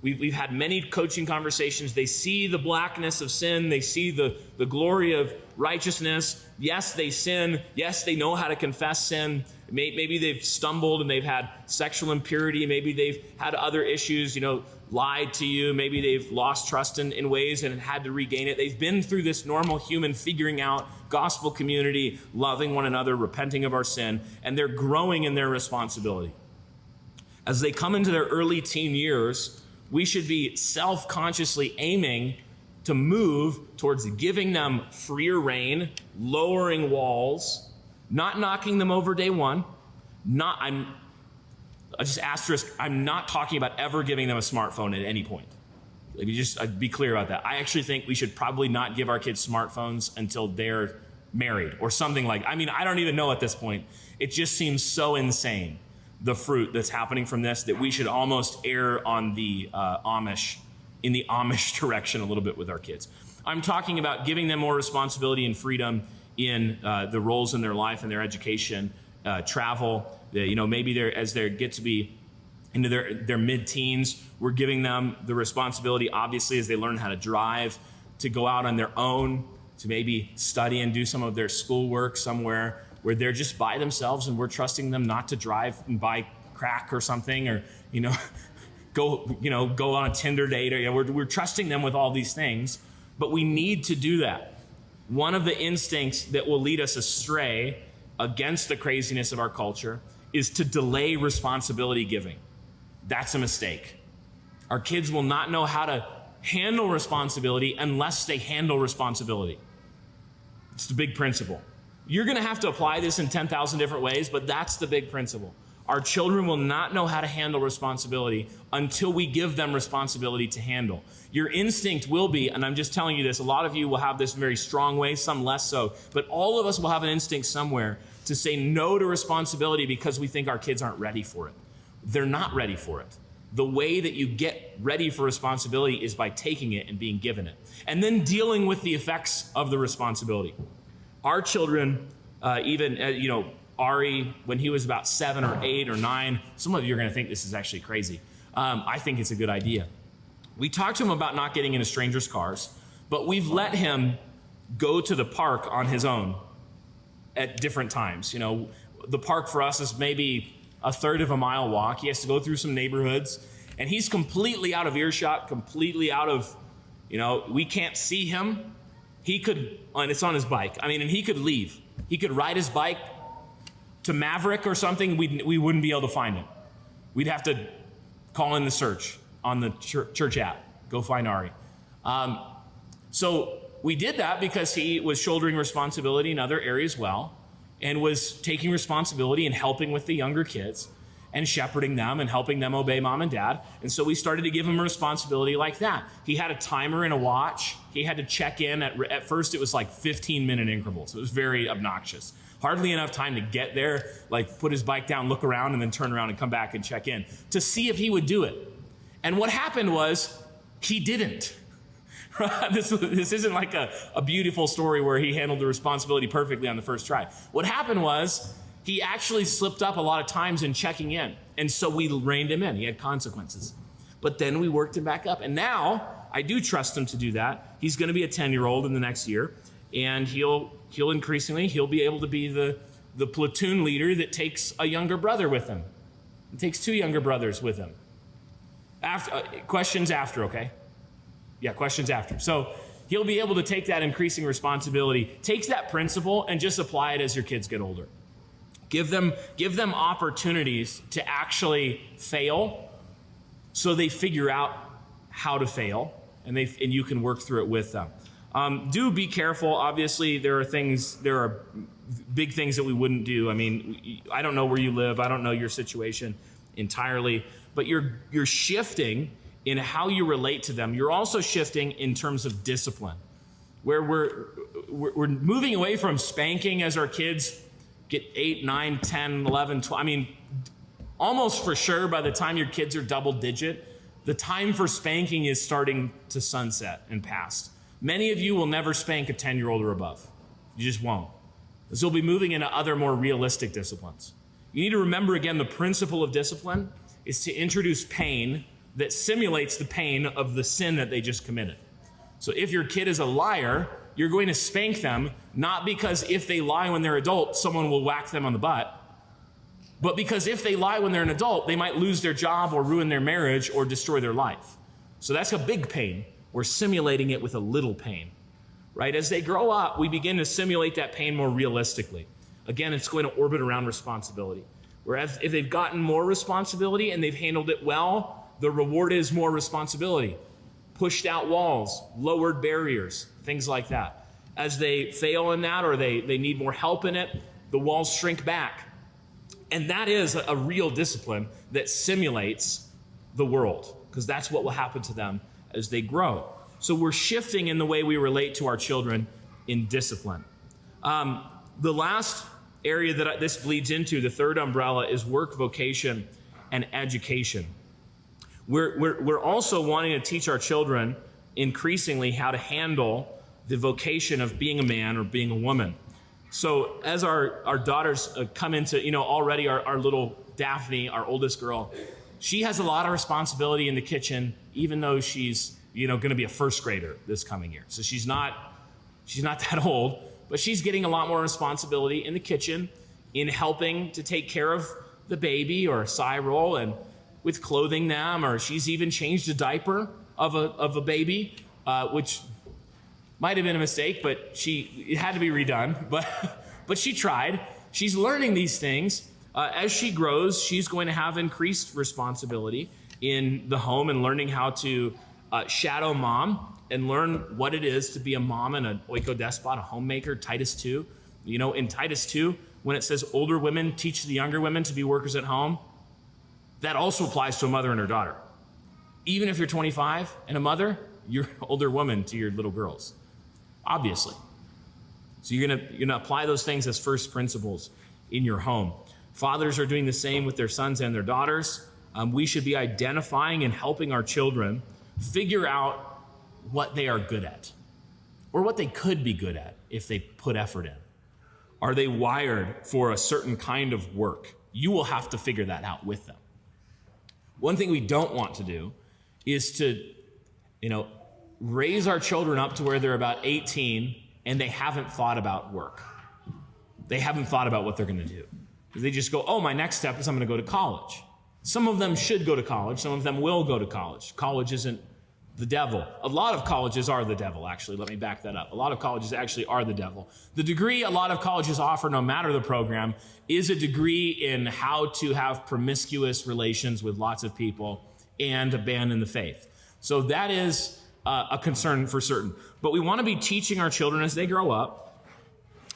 We've had many coaching conversations. They see the blackness of sin. They see the glory of righteousness. Yes, they sin. Yes, they know how to confess sin. Maybe they've stumbled and they've had sexual impurity. Maybe they've had other issues, lied to you. Maybe they've lost trust in ways and had to regain it. They've been through this normal human figuring out gospel community, loving one another, repenting of our sin, and they're growing in their responsibility. As they come into their early teen years, we should be self-consciously aiming to move towards giving them freer reign, lowering walls, not knocking them over day one. I'm not talking about ever giving them a smartphone at any point. Let me just be clear about that. I actually think we should probably not give our kids smartphones until they're married or something like. I don't even know at this point. It just seems so insane, the fruit that's happening from this, that we should almost err on the in the Amish direction a little bit with our kids. I'm talking about giving them more responsibility and freedom in the roles in their life and their education, travel. Maybe as they get to be into their mid-teens, we're giving them the responsibility, obviously, as they learn how to drive, to go out on their own, to maybe study and do some of their schoolwork somewhere where they're just by themselves, and we're trusting them not to drive and buy crack or something, or go on a Tinder date, or we're trusting them with all these things. But we need to do that. One of the instincts that will lead us astray against the craziness of our culture is to delay responsibility giving. That's a mistake. Our kids will not know how to handle responsibility unless they handle responsibility. It's the big principle. You're going to have to apply this in 10,000 different ways, but that's the big principle. Our children will not know how to handle responsibility until we give them responsibility to handle. Your instinct will be, and I'm just telling you this, a lot of you will have this in very strong way, some less so, but all of us will have an instinct somewhere to say no to responsibility because we think our kids aren't ready for it. They're not ready for it. The way that you get ready for responsibility is by taking it and being given it, and then dealing with the effects of the responsibility. Our children, Ari, when he was about 7 or 8 or 9, some of you are going to think this is actually crazy. I think it's a good idea. We talked to him about not getting into strangers' cars, but we've let him go to the park on his own at different times. The park for us is maybe a third of a mile walk. He has to go through some neighborhoods, and he's completely out of earshot, completely out of, we can't see him. He could, and it's on his bike. And he could leave. He could ride his bike to Maverick or something. We wouldn't be able to find him. We'd have to call in the search on the church app. Go find Ari. So we did that because he was shouldering responsibility in other areas well, and was taking responsibility and helping with the younger kids and shepherding them and helping them obey mom and dad. And so we started to give him a responsibility like that. He had a timer and a watch. He had to check in. At first, it was like 15-minute intervals. It was very obnoxious. Hardly enough time to get there, like put his bike down, look around, and then turn around and come back and check in to see if he would do it. And what happened was he didn't. This isn't like a beautiful story where he handled the responsibility perfectly on the first try. What happened was he actually slipped up a lot of times in checking in. And so we reined him in. He had consequences. But then we worked him back up. And now I do trust him to do that. He's going to be a 10-year-old in the next year. And he'll be able to be the platoon leader that takes a younger brother with him. He takes 2 younger brothers with him. Questions after, okay? Yeah, questions after. So he'll be able to take that increasing responsibility, takes that principle, and just apply it as your kids get older. Give them opportunities to actually fail so they figure out how to fail, and you can work through it with them. Do be careful. Obviously, there are big things that we wouldn't do. I don't know where you live. I don't know your situation entirely, but you're shifting in how you relate to them. You're also shifting in terms of discipline, where we're moving away from spanking as our kids get 8, 9, 10, 11, 12. Almost for sure by the time your kids are double digit, the time for spanking is starting to sunset and past. Many of you will never spank a 10-year-old or above. You just won't. So you'll be moving into other more realistic disciplines. You need to remember, again, the principle of discipline is to introduce pain that simulates the pain of the sin that they just committed. So if your kid is a liar, you're going to spank them, not because if they lie when they're adult, someone will whack them on the butt, but because if they lie when they're an adult, they might lose their job or ruin their marriage or destroy their life. So that's a big pain. We're simulating it with a little pain, right? As they grow up, we begin to simulate that pain more realistically. Again, it's going to orbit around responsibility. Whereas if they've gotten more responsibility and they've handled it well, the reward is more responsibility. Pushed out walls, lowered barriers, things like that. As they fail in that or they need more help in it, the walls shrink back. And that is a real discipline that simulates the world, because that's what will happen to them as they grow. So we're shifting in the way we relate to our children in discipline. The last area that this bleeds into, the third umbrella, is work, vocation, and education. We're also wanting to teach our children increasingly how to handle the vocation of being a man or being a woman. So as our daughters come into, already our little Daphne, our oldest girl, she has a lot of responsibility in the kitchen, even though she's, going to be a first grader this coming year. So she's not that old, but she's getting a lot more responsibility in the kitchen, in helping to take care of the baby or Cyril, and with clothing them, or she's even changed a diaper of a baby, which might have been a mistake, but it had to be redone. But she tried. She's learning these things. As she grows, she's going to have increased responsibility in the home and learning how to shadow mom and learn what it is to be a mom and an oikodespot, a homemaker. Titus 2. In Titus 2, when it says older women teach the younger women to be workers at home, that also applies to a mother and her daughter. Even if you're 25 and a mother, you're an older woman to your little girls, obviously. So you're gonna apply those things as first principles in your home. Fathers are doing the same with their sons and their daughters. We should be identifying and helping our children figure out what they are good at, or what they could be good at if they put effort in. Are they wired for a certain kind of work? You will have to figure that out with them. One thing we don't want to do is to, raise our children up to where they're about 18 and they haven't thought about work. They haven't thought about what they're going to do. They just go, oh, my next step is I'm going to go to college. Some of them should go to college. Some of them will go to college. College isn't the devil. A lot of colleges are the devil, actually. Let me back that up. A lot of colleges actually are the devil. The degree a lot of colleges offer, no matter the program, is a degree in how to have promiscuous relations with lots of people and abandon the faith. So that is a concern for certain. But we want to be teaching our children as they grow up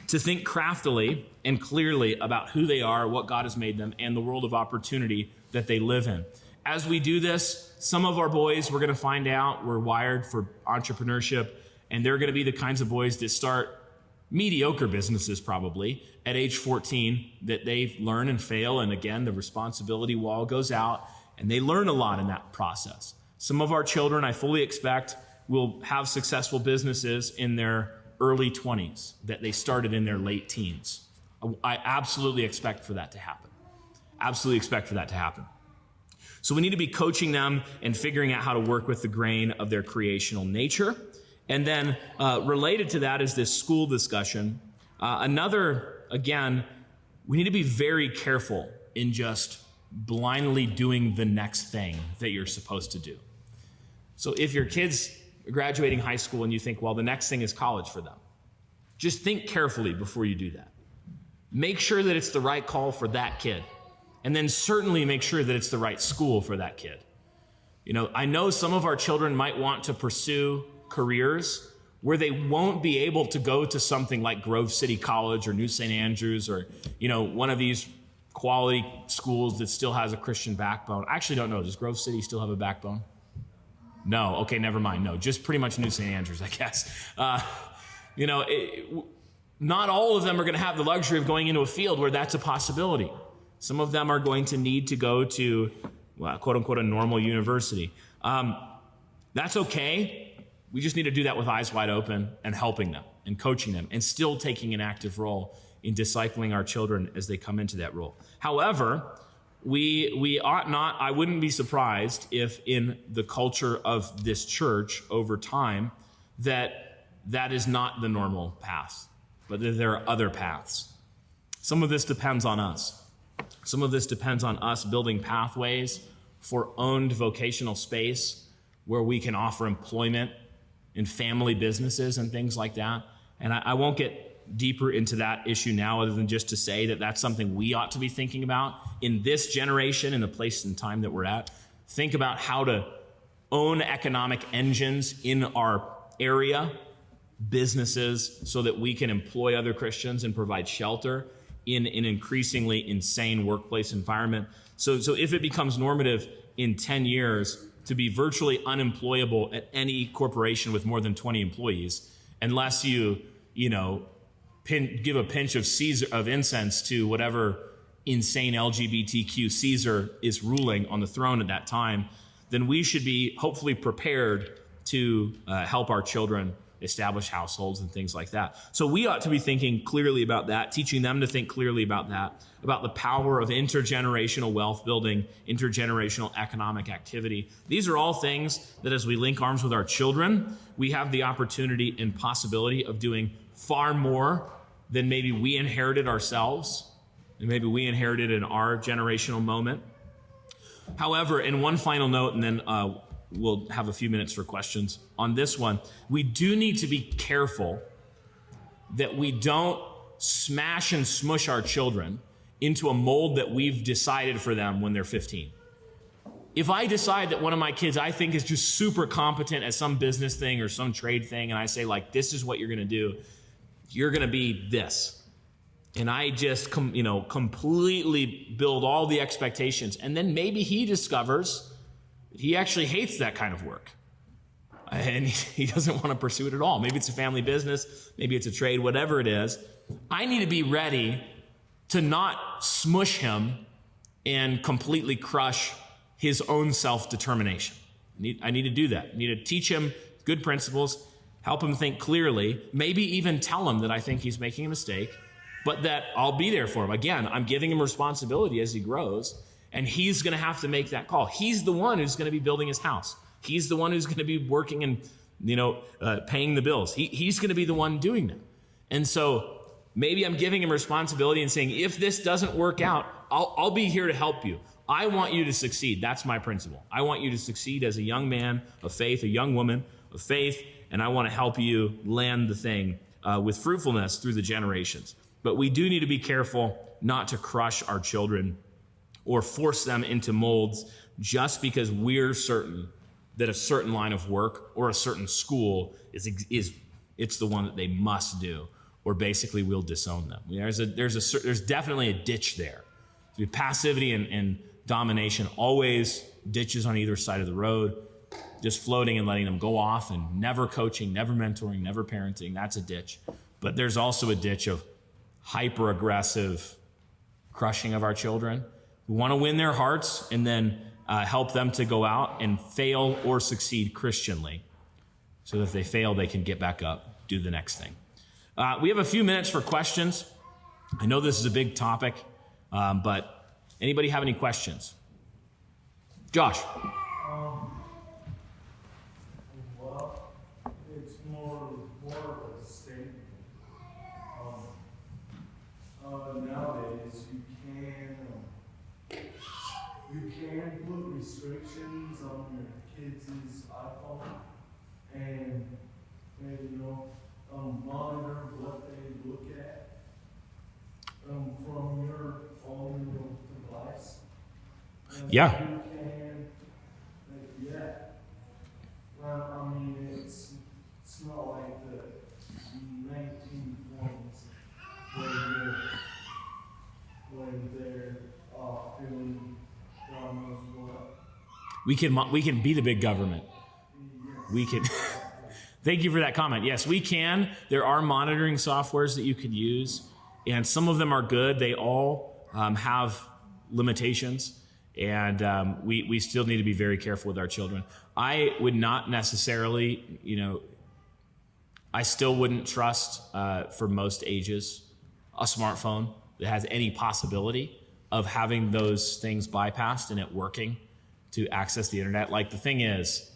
to think craftily and clearly about who they are, what God has made them, and the world of opportunity that they live in. As we do this, some of our boys, we're going to find out, we're wired for entrepreneurship, and they're going to be the kinds of boys that start mediocre businesses probably at age 14, that they learn and fail, and again, the responsibility wall goes out, and they learn a lot in that process. Some of our children, I fully expect, will have successful businesses in their early 20s that they started in their late teens. I absolutely expect for that to happen. Absolutely expect for that to happen. So we need to be coaching them and figuring out how to work with the grain of their creational nature. And then related to that is this school discussion. Again, we need to be very careful in just blindly doing the next thing that you're supposed to do. So if your kid's graduating high school and you think, well, the next thing is college for them, just think carefully before you do that. Make sure that it's the right call for that kid. And then certainly make sure that it's the right school for that kid. I know some of our children might want to pursue careers where they won't be able to go to something like Grove City College or New St. Andrews or, one of these quality schools that still has a Christian backbone. I actually don't know. Does Grove City still have a backbone? No. Okay, never mind. No, just pretty much New St. Andrews, I guess. Not all of them are going to have the luxury of going into a field where that's a possibility. Some of them are going to need to go to, quote unquote, a normal university. That's okay. We just need to do that with eyes wide open and helping them and coaching them and still taking an active role in discipling our children as they come into that role. However, we ought not, I wouldn't be surprised if in the culture of this church over time that is not the normal path, but that there are other paths. Some of this depends on us. Some of this depends on us building pathways for owned vocational space where we can offer employment in family businesses and things like that. And I won't get deeper into that issue now, other than just to say that that's something we ought to be thinking about in this generation, in the place and time that we're at. Think about how to own economic engines in our area, businesses, so that we can employ other Christians and provide shelter in an increasingly insane workplace environment. So if it becomes normative in 10 years to be virtually unemployable at any corporation with more than 20 employees, unless you give a pinch of incense to whatever insane LGBTQ Caesar is ruling on the throne at that time, then we should be hopefully prepared to help our children establish households and things like that. So we ought to be thinking clearly about that, teaching them to think clearly about that, about the power of intergenerational wealth building, intergenerational economic activity. These are all things that as we link arms with our children, we have the opportunity and possibility of doing far more than maybe we inherited ourselves, and maybe we inherited in our generational moment. However, in one final note, and then we'll have a few minutes for questions on this one, we do need to be careful that we don't smash and smush our children into a mold that we've decided for them when they're 15. If I decide that one of my kids I think is just super competent at some business thing or some trade thing, and I say, like, this is what you're going to do, you're going to be this. And I just completely build all the expectations. And then maybe he discovers that he actually hates that kind of work. And he doesn't want to pursue it at all. Maybe it's a family business, maybe it's a trade, whatever it is. I need to be ready to not smush him and completely crush his own self-determination. I need to do that. I need to teach him good principles, help him think clearly, maybe even tell him that I think he's making a mistake, but that I'll be there for him. Again, I'm giving him responsibility as he grows, and he's going to have to make that call. He's the one who's going to be building his house. He's the one who's going to be working and paying the bills. He's going to be the one doing that. And so maybe I'm giving him responsibility and saying, if this doesn't work out, I'll be here to help you. I want you to succeed. That's my principle. I want you to succeed as a young man of faith, a young woman of faith, and I want to help you land the thing with fruitfulness through the generations. But we do need to be careful not to crush our children or force them into molds just because we're certain that a certain line of work or a certain school it's the one that they must do, or basically we'll disown them. There's definitely a ditch there. So passivity and domination, always ditches on either side of the road, just floating and letting them go off and never coaching, never mentoring, never parenting. That's a ditch. But there's also a ditch of hyper-aggressive crushing of our children. We want to win their hearts and then help them to go out and fail or succeed Christianly. So that if they fail, they can get back up, do the next thing. We have a few minutes for questions. I know this is a big topic, but anybody have any questions? Josh. Well, it's more of a statement. Nowadays, you can put restrictions on your kids' iPhone and monitor what they look at from your own device. Yeah. You can, Well, I mean, it's not like the 1920s when they're feeling God knows what. We can be the big government. We can. Thank you for that comment. Yes, we can. There are monitoring softwares that you could use, and some of them are good. They all have limitations, and we still need to be very careful with our children. I would not necessarily, I still wouldn't trust for most ages a smartphone that has any possibility of having those things bypassed and it working to access the internet. Like, the thing is,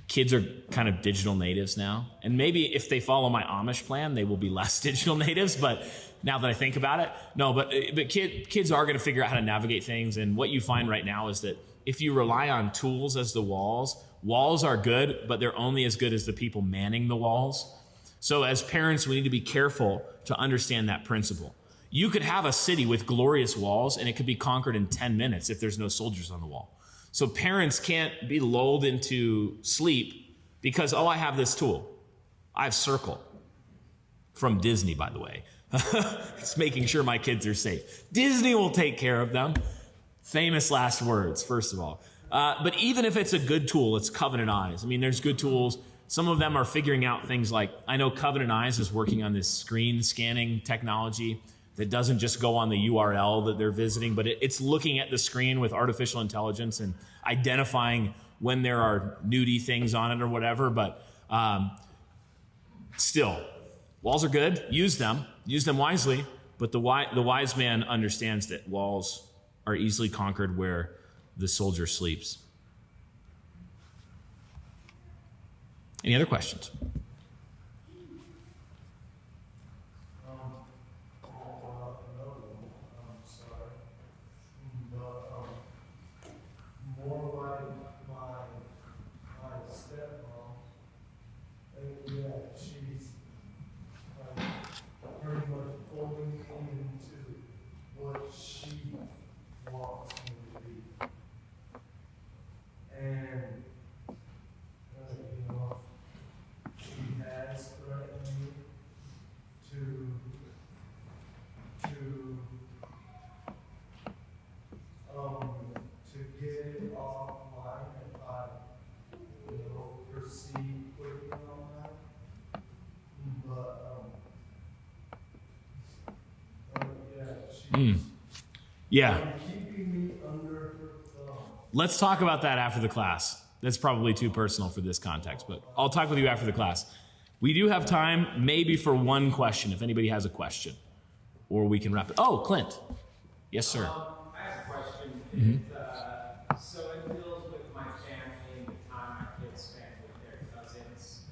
kids are kind of digital natives now. And maybe if they follow my Amish plan, they will be less digital natives. But now that I think about it, no, but kids are going to figure out how to navigate things. And what you find right now is that if you rely on tools as the walls are good, but they're only as good as the people manning the walls. So as parents, we need to be careful to understand that principle. You could have a city with glorious walls and it could be conquered in 10 minutes if there's no soldiers on the wall. So parents can't be lulled into sleep because, oh, I have this tool. I have Circle from Disney, by the way. It's making sure my kids are safe. Disney will take care of them. Famous last words, first of all. But even if it's a good tool, it's Covenant Eyes. I mean, there's good tools. Some of them are figuring out things like, I know Covenant Eyes is working on this screen scanning technology that doesn't just go on the URL that they're visiting, but it's looking at the screen with artificial intelligence and identifying when there are nudie things on it or whatever. But still, walls are good. Use them wisely. But the wise man understands that walls are easily conquered where the soldier sleeps. Any other questions? More like my stepmom. Yeah, she's like pretty much pulling me into what she wants me to be. And you know, she has threatened me to get it offline if I, proceed quickly on that. But, Yeah. keeping me under her thumb. Let's talk about that after the class. That's probably too personal for this context, but I'll talk with you after the class. We do have time maybe for one question, if anybody has a question, or we can wrap it. Oh, Clint. Yes, sir. I have a question. So it deals with my family and the time my kids spend with their cousins.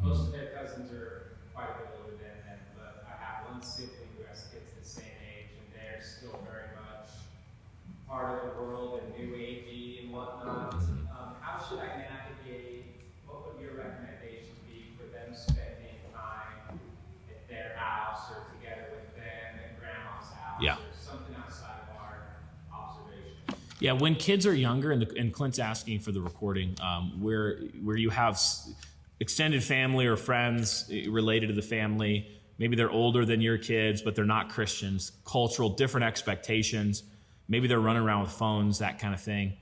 Most of their cousins are quite a bit older than them, but I have one sibling who has kids the same age, and they're still very much part of the world and new agey and whatnot. How should I navigate? What would your recommendation be for them spending time at their house or together with them at grandma's house? Yeah. Or something outside of our observation? Yeah, when kids are younger, and Clint's asking for the recording, where you have extended family or friends related to the family, maybe they're older than your kids, but they're not Christians, cultural, different expectations, maybe they're running around with phones, that kind of thing.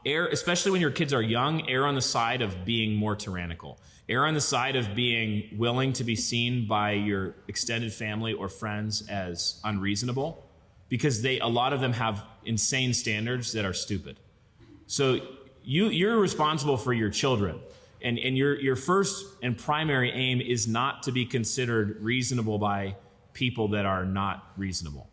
Especially when your kids are young, err on the side of being more tyrannical. Err on the side of being willing to be seen by your extended family or friends as unreasonable, because a lot of them have insane standards that are stupid. So you're responsible for your children, and your first and primary aim is not to be considered reasonable by people that are not reasonable.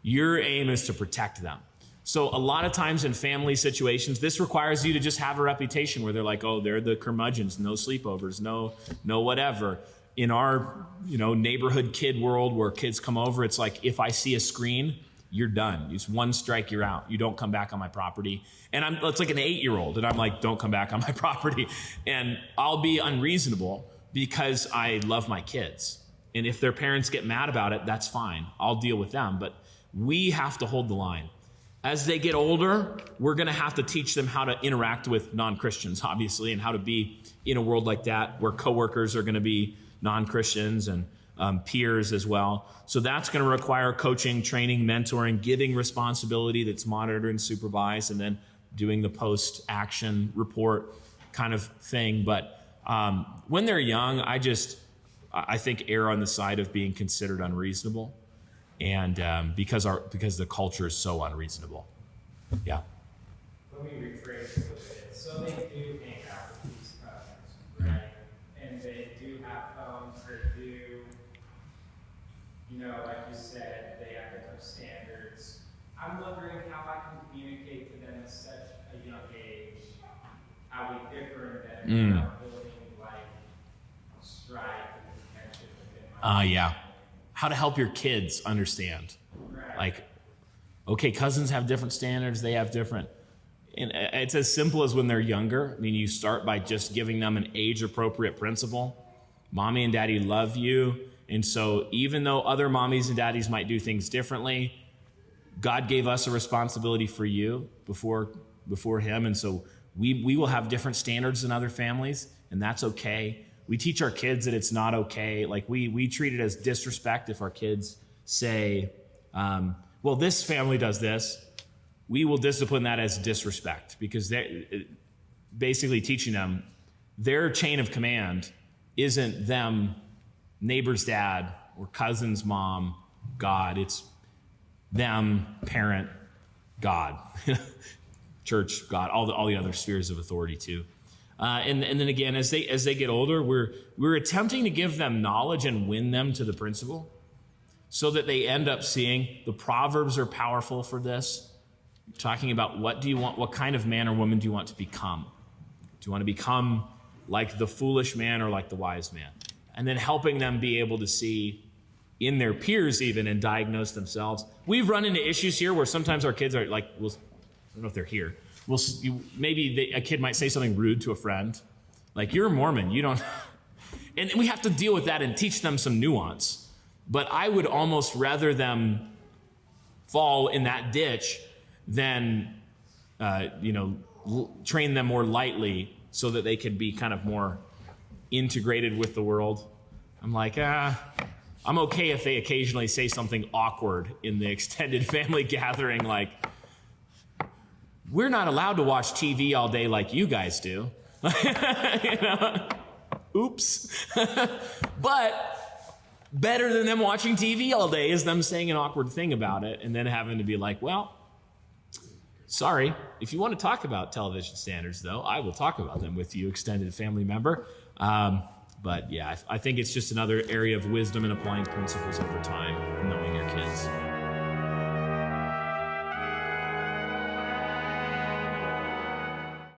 Your aim is to protect them. So a lot of times in family situations, this requires you to just have a reputation where they're like, oh, they're the curmudgeons, no sleepovers, no whatever. In our neighborhood kid world where kids come over, it's like, if I see a screen, you're done. It's one strike, you're out. You don't come back on my property. And it's like an 8-year-old, and I'm like, don't come back on my property. And I'll be unreasonable because I love my kids. And if their parents get mad about it, that's fine. I'll deal with them. But we have to hold the line. As they get older, we're going to have to teach them how to interact with non-Christians, obviously, and how to be in a world like that where coworkers are going to be non-Christians and peers as well. So that's going to require coaching, training, mentoring, giving responsibility that's monitored and supervised, and then doing the post-action report kind of thing. But when they're young, I think err on the side of being considered unreasonable. And because the culture is so unreasonable. Yeah. Let me rephrase it a little bit. So they do hang out with these cousins, right? And they do have phones. They do, like you said, they have standards. I'm wondering how I can communicate to them at such a young age how we differ and then without building like strife and tension within my Yeah. How to help your kids understand. Right. Like, okay, cousins have different standards. They have different. And it's as simple as when they're younger. I mean, you start by just giving them an age-appropriate principle. Mommy and daddy love you. And so even though other mommies and daddies might do things differently, God gave us a responsibility for you before him. And so we will have different standards than other families, and that's okay. We teach our kids that it's not okay. Like we treat it as disrespect if our kids say, well, this family does this. We will discipline that as disrespect, because they're basically teaching them their chain of command isn't them, neighbor's dad or cousin's mom, God. It's them, parent, God, church, God, all the other spheres of authority too. And then again, as they get older, we're attempting to give them knowledge and win them to the principle, so that they end up seeing the Proverbs are powerful for this. Talking about what do you want, what kind of man or woman do you want to become? Do you want to become like the foolish man or like the wise man? And then helping them be able to see in their peers even and diagnose themselves. We've run into issues here where sometimes our kids are like, I don't know if they're here. A kid might say something rude to a friend. Like, you're a Mormon, you don't. And we have to deal with that and teach them some nuance. But I would almost rather them fall in that ditch than, train them more lightly so that they can be kind of more integrated with the world. I'm like, I'm okay if they occasionally say something awkward in the extended family gathering, like, we're not allowed to watch TV all day like you guys do. Oops. But better than them watching TV all day is them saying an awkward thing about it and then having to be like, well, sorry. If you want to talk about television standards, though, I will talk about them with you, extended family member. But yeah, I think it's just another area of wisdom and applying principles over time, knowing your kids.